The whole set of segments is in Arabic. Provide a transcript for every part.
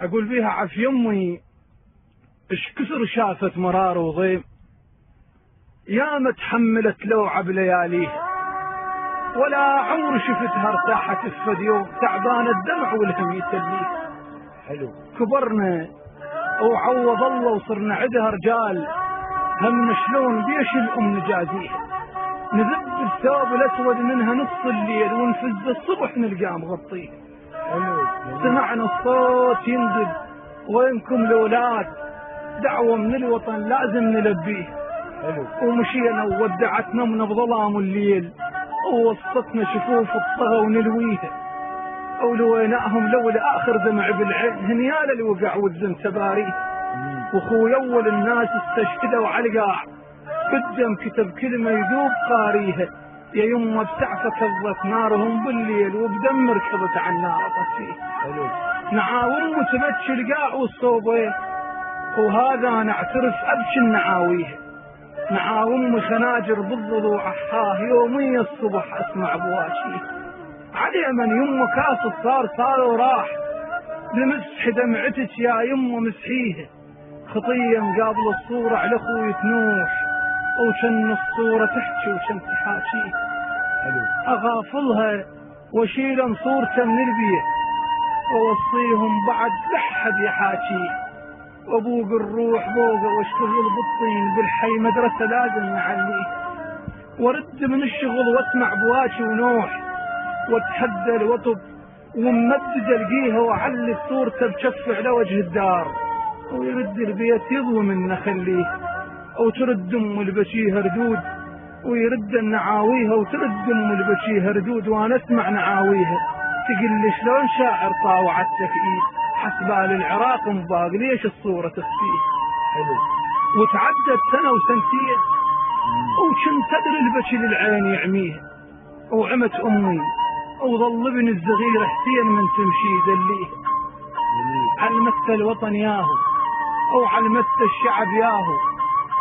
أقول بيها عف يمي إش كثر شافت مرار وضيم، يا ما تحملت لوعة بلياليه، ولا عمر شفتها ارتاحت في يوم، تعبان الدمع والهم يسليه. حلو. كبرنا وعوض الله وصرنا عدها رجال، هم شلون بيش الأم نجازيه، نذب الثوب الأسود منها نص الليل، ونفز الصبح نلقاه مغطيه. سمعنا الصوت يندب وينكم الأولاد، دعوة من الوطن لازم نلبيه. ومشينا وودعتنا من بظلام الليل، ووسطنا شفوف الطغى ونلويها، ولويناهم لولا آخر دمع بالعين، هنيال اللي وقع والزن تباريه. وخوي أول الناس استشهدوا على القاع، قدم كتب كلمة يذوب قاريها، يا يمه بسعفة كظت نارهم بالليل، وبدم ركضت عن النار طفيه. نعاوم وتمشي القاع والصوبين، وهذا نعترف أبش النعاويه، نعاوم خناجر بالضلوع حاه، يومي الصبح أسمع بواشيه. علي من يمه كاس صار وراح، لمسح دمعتك يا يمه مسحيه، خطية مقابل الصورة على أخوي تنوح، وشن الصورة تحكي وشن تحاكيه. أغافلها وشيلا صورته من البيت، ووصيهم بعد لحد يحاكيه، وابوق الروح بوقه واشتغل بالطين، بالحي مدرسة لازم نعليه. ورد من الشغل واسمع بواشي ونوح، واتحدى الوطب وممدد القيها، وعلق صورته بشف على وجه الدار، ويرد البيت يضوي من نخليه، او ترد ام البشيه ردود، ويرد النعاويها وترد ام البشيه ردود، وانا اسمع نعاويها تقول لي شلون شاعر طاوع التكئيب، حسبال العراق مباق ليش الصورة تخفيه. وتعدت سنة وسنتين، وكنت تدري البشي للعين يعميها، وعمت امي وظل ابن الصغير حسين من تمشي ذليه. علمت الوطن ياهو وعلمت الشعب ياهو،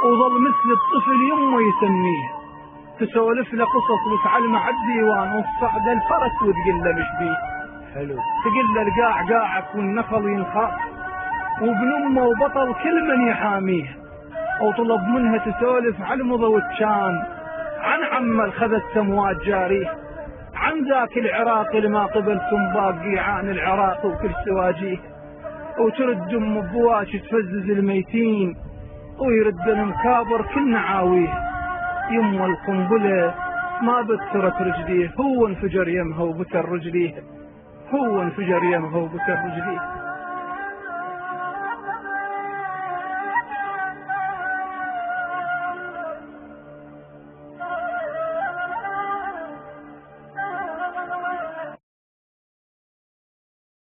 وظل مثل الطفل يمه يسميه، تسولف له قصص وتعلمه عالديوان، وتصعد الفرس وتقول له مش بيه. تقول له القاع قاعك والنخل ينخاف، وابن امه وبطل كل من يحاميه، وطلب منها تسولف على المضى والشام، عن عمل خذت اموات جاريه، عن ذاك العراق اللي ما قبلتم باقي عن العراق وكل سواجيه. وترد ام بواش تفزز الميتين، ويرد المكابر كل نعاويه، يم القنبله ما بترت رجليه، هو انفجر يمها وبتر رجليه، هو انفجر يمها وبتر رجليه.